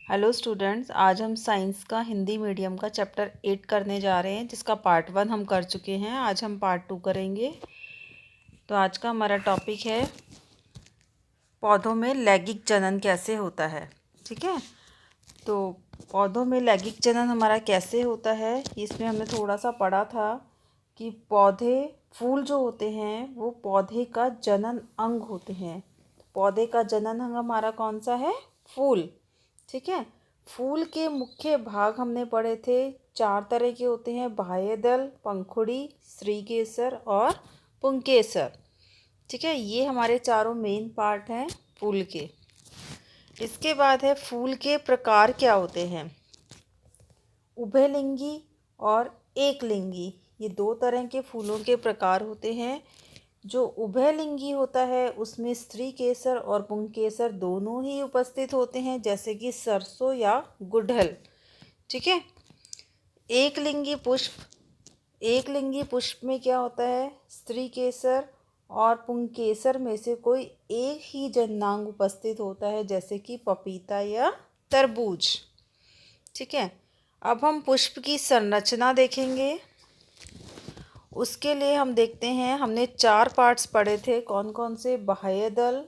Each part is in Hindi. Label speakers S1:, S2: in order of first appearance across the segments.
S1: हेलो स्टूडेंट्स, आज हम साइंस का हिंदी मीडियम का चैप्टर 8 करने जा रहे हैं, जिसका पार्ट 1 हम कर चुके हैं। आज हम पार्ट 2 करेंगे। तो आज का हमारा टॉपिक है पौधों में लैंगिक जनन कैसे होता है। ठीक है, तो पौधों में लैंगिक जनन हमारा कैसे होता है, इसमें हमने थोड़ा सा पढ़ा था कि फूल जो होते हैं वो पौधे का जनन अंग होते हैं। पौधे का जनन अंग हमारा कौन सा है? फूल। ठीक है, फूल के मुख्य भाग हमने पढ़े थे, 4 तरह के होते हैं: बाह्यदल, पंखुड़ी, स्त्रीकेसर और पुंकेसर। ठीक है, ये हमारे चारों मेन पार्ट हैं फूल के। इसके बाद है फूल के प्रकार क्या होते हैं। उभयलिंगी और एकलिंगी, ये 2 तरह के फूलों के प्रकार होते हैं। जो उभयलिंगी होता है उसमें स्त्री केसर और पुंकेसर दोनों ही उपस्थित होते हैं, जैसे कि सरसों या गुड़हल। ठीक है, एकलिंगी पुष्प में क्या होता है? स्त्री केसर और पुंकेसर में से कोई एक ही जननांग उपस्थित होता है, जैसे कि पपीता या तरबूज। ठीक है, अब हम पुष्प की संरचना देखेंगे। उसके लिए हम देखते हैं, हमने 4 पार्ट्स पढ़े थे। कौन कौन से? बाह्यदल,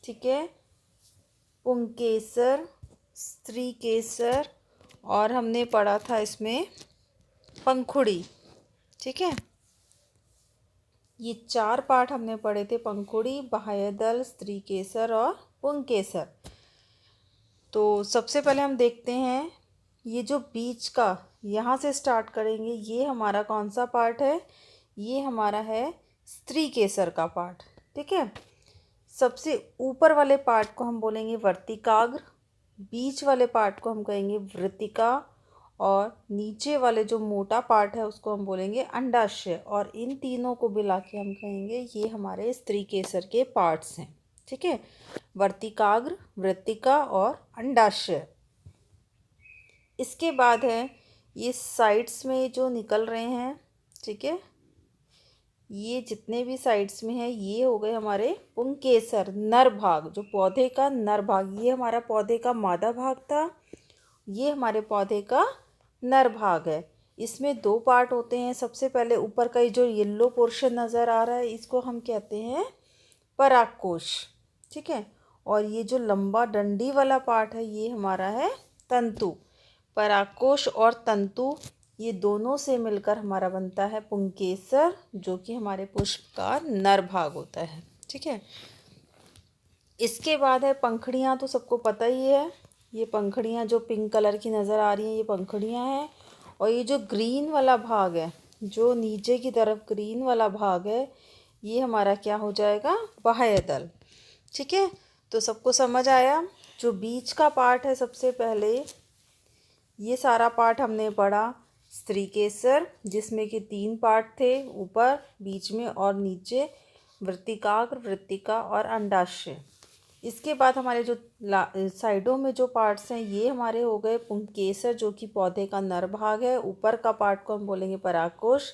S1: ठीक है, पुंकेसर, स्त्रीकेसर और हमने पढ़ा था इसमें पंखुड़ी। ठीक है, ये 4 पार्ट हमने पढ़े थे: पंखुड़ी, बाह्यदल, स्त्रीकेसर और पुंकेसर। तो सबसे पहले हम देखते हैं, ये जो बीच का, यहाँ से स्टार्ट करेंगे, ये हमारा कौन सा पार्ट है? ये हमारा है स्त्रीकेसर का पार्ट। ठीक है, सबसे ऊपर वाले पार्ट को हम बोलेंगे वर्तिकाग्र, बीच वाले पार्ट को हम कहेंगे वृत्तिका और नीचे वाले जो मोटा पार्ट है उसको हम बोलेंगे अंडाशय। और इन तीनों को मिला के हम कहेंगे ये हमारे स्त्रीकेसर के पार्ट्स हैं। ठीक है, वर्तिकाग्र, वृत्तिका और अंडाशय। इसके बाद है ये साइड्स में जो निकल रहे हैं। ठीक है, ये जितने भी साइड्स में है ये हो गए हमारे पुंकेसर, नर भाग, जो पौधे का नर भाग। ये हमारा पौधे का मादा भाग था, ये हमारे पौधे का नर भाग है। इसमें 2 पार्ट होते हैं। सबसे पहले ऊपर का ये जो येलो पोर्शन नज़र आ रहा है, इसको हम कहते हैं परागकोश। ठीक है, और ये जो लंबा डंडी वाला पार्ट है ये हमारा है तंतु। परागकोश और तंतु, ये दोनों से मिलकर हमारा बनता है पुंकेसर, जो कि हमारे पुष्प का नर भाग होता है। ठीक है, इसके बाद है पंखुड़ियाँ। तो सबको पता ही है, ये पंखुड़ियाँ जो पिंक कलर की नज़र आ रही हैं ये पंखुड़ियाँ हैं। और ये जो ग्रीन वाला भाग है, जो नीचे की तरफ ग्रीन वाला भाग है, ये हमारा क्या हो जाएगा? बाह्यदल। ठीक है, तो सबको समझ आया। जो बीच का पार्ट है, सबसे पहले ये सारा पार्ट हमने पढ़ा स्त्रीकेसर, जिसमें कि 3 पार्ट थे, ऊपर, बीच में और नीचे, वृत्तिकाग्र, वृत्तिका और अंडाशय। इसके बाद हमारे जो साइडों में जो पार्ट्स हैं ये हमारे हो गए पुंकेसर, जो कि पौधे का नर भाग है। ऊपर का पार्ट को हम बोलेंगे परागकोश,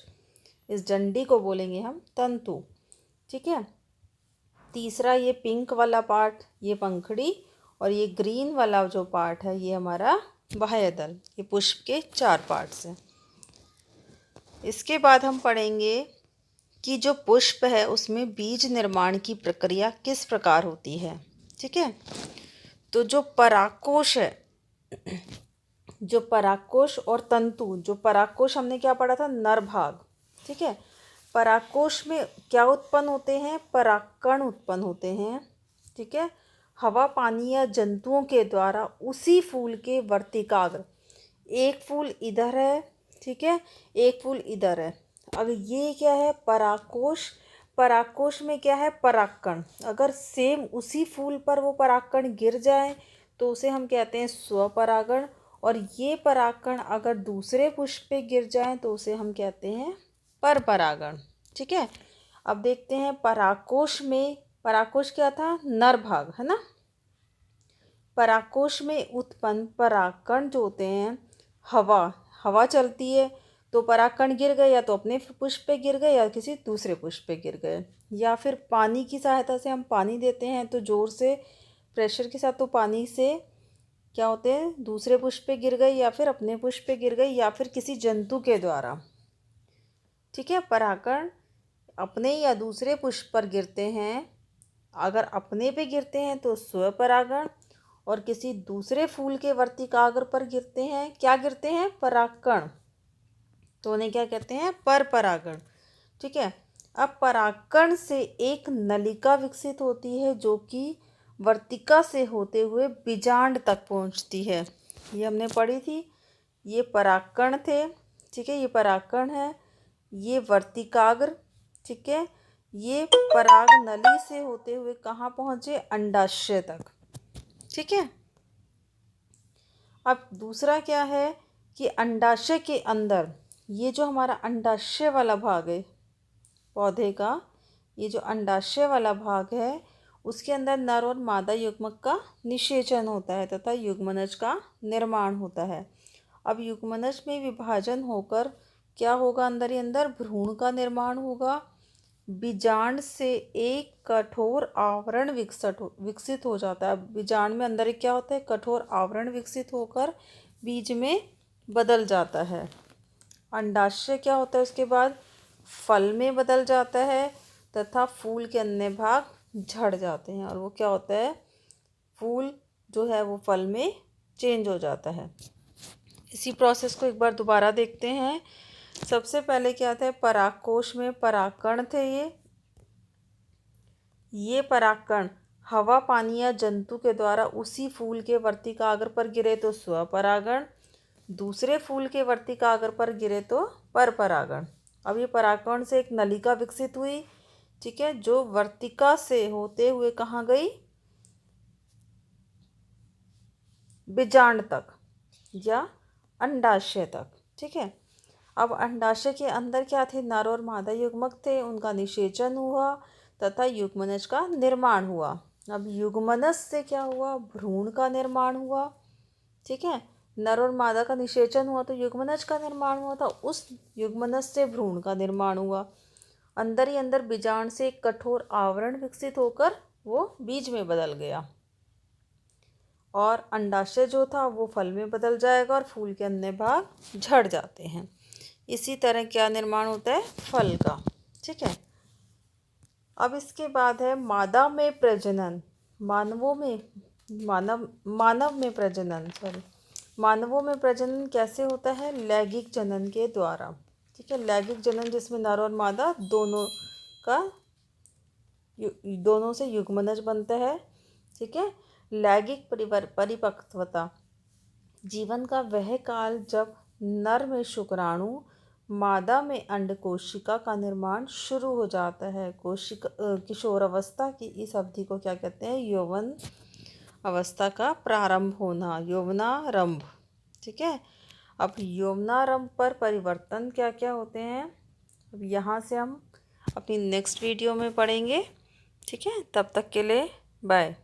S1: इस डंडी को बोलेंगे हम तंतु। ठीक है, तीसरा ये पिंक वाला पार्ट, ये पंखुड़ी, और ये ग्रीन वाला जो पार्ट है ये हमारा बाह्यदल। ये पुष्प के 4 पार्ट्स हैं। इसके बाद हम पढ़ेंगे कि जो पुष्प है उसमें बीज निर्माण की प्रक्रिया किस प्रकार होती है। ठीक है, तो जो परागकोश है, जो परागकोश और तंतु, जो परागकोश हमने क्या पढ़ा था? नर भाग। ठीक है, परागकोश में क्या उत्पन्न होते हैं? परागकण उत्पन्न होते हैं। ठीक है, हवा, पानी या जंतुओं के द्वारा उसी फूल के वर्तिकाग्र, एक फूल इधर है, ठीक है, एक फूल इधर है। अब ये क्या है? परागकोश। परागकोश में क्या है? परागकण। अगर सेम उसी फूल पर वो परागकण गिर जाए तो उसे हम कहते हैं स्वपरागण। और ये परागकण अगर दूसरे पुष्प पे गिर जाए तो उसे हम कहते हैं परपरागण। ठीक है, अब देखते हैं परागकोश में, परागकोश क्या था? नर भाग है ना। परागकोश में उत्पन्न परागकण जो होते हैं, हवा चलती है तो परागकण गिर गए, या तो अपने पुष्प पे गिर गए या किसी दूसरे पुष्प पे गिर गए। या फिर पानी की सहायता से हम पानी देते हैं तो ज़ोर से प्रेशर के साथ तो पानी से क्या होते हैं, दूसरे पुष्प पे गिर गई या फिर अपने पुष्प पे गिर गई या फिर किसी जंतु के द्वारा। ठीक है, परागकण अपने या दूसरे पुष्प पर गिरते हैं। अगर अपने पे गिरते हैं तो स्वपरागण, और किसी दूसरे फूल के वर्तिकाग्र पर गिरते हैं, क्या गिरते हैं, परागकण, तो उन्हें क्या कहते हैं, पर परागण। ठीक है, अब परागकण से एक नलिका विकसित होती है जो कि वर्तिका से होते हुए बीजांड तक पहुंचती है। ये हमने पढ़ी थी, ये परागकण थे। ठीक है, ये परागकण है, ये वर्तिकाग्र। ठीक है, ये पराग नली से होते हुए कहाँ पहुँचे, अंडाशय तक। ठीक है, अब दूसरा क्या है कि अंडाशय के अंदर, ये जो हमारा अंडाशय वाला भाग है पौधे का, ये जो अंडाशय वाला भाग है, उसके अंदर नर और मादा युग्मक का निषेचन होता है तथा युग्मनज का निर्माण होता है। अब युग्मनज में विभाजन होकर क्या होगा, अंदर ही अंदर भ्रूण का निर्माण होगा। बीजांड से एक कठोर आवरण विकसित हो जाता है। बीजांड में अंदर क्या होता है, कठोर आवरण विकसित होकर बीज में बदल जाता है। अंडाशय क्या होता है, उसके बाद फल में बदल जाता है तथा फूल के अन्य भाग झड़ जाते हैं, और वो क्या होता है, फूल जो है वो फल में चेंज हो जाता है। इसी प्रोसेस को एक बार दोबारा देखते हैं। सबसे पहले क्या था, परागकोश में परागकण थे। ये परागकण हवा, पानी या जंतु के द्वारा उसी फूल के वर्तिकाग्र पर गिरे तो स्वपरागण, दूसरे फूल के वर्तिकाग्र पर गिरे तो परपरागण। अब ये परागकण से एक नलिका विकसित हुई। ठीक है, जो वर्तिका से होते हुए कहाँ गई, बीजांड तक या अंडाशय तक। ठीक है, अब अंडाशय के अंदर क्या थे, नर और मादा युग्मक थे, उनका निषेचन हुआ तथा युग्मनज का निर्माण हुआ। अब युग्मनज से क्या हुआ, भ्रूण का निर्माण हुआ। ठीक है, नर और मादा का निषेचन हुआ तो युग्मनज का निर्माण हुआ था, उस युग्मनज से भ्रूण का निर्माण हुआ। अंदर ही अंदर बीजांड से एक कठोर आवरण विकसित होकर वो बीज में बदल गया, और अंडाशय जो था वो फल में बदल जाएगा और फूल के अन्य भाग झड़ जाते हैं। इसी तरह क्या निर्माण होता है, फल का। ठीक है, अब इसके बाद है मादा में प्रजनन। मानवों में मानव में प्रजनन, मानवों में प्रजनन कैसे होता है, लैंगिक जनन के द्वारा। ठीक है, लैंगिक जनन जिसमें नर और मादा दोनों से युग्मनज बनता है। ठीक है, लैंगिक परिपक्वता, जीवन का वह काल जब नर में शुक्राणु, मादा में अंड कोशिका का निर्माण शुरू हो जाता है। किशोर अवस्था की इस अवधि को क्या कहते हैं, यौवन अवस्था का प्रारंभ होना, यौवनारंभ। ठीक है, अब यौवनारंभ पर परिवर्तन क्या क्या होते हैं, अब यहाँ से हम अपनी नेक्स्ट वीडियो में पढ़ेंगे। ठीक है, तब तक के लिए बाय।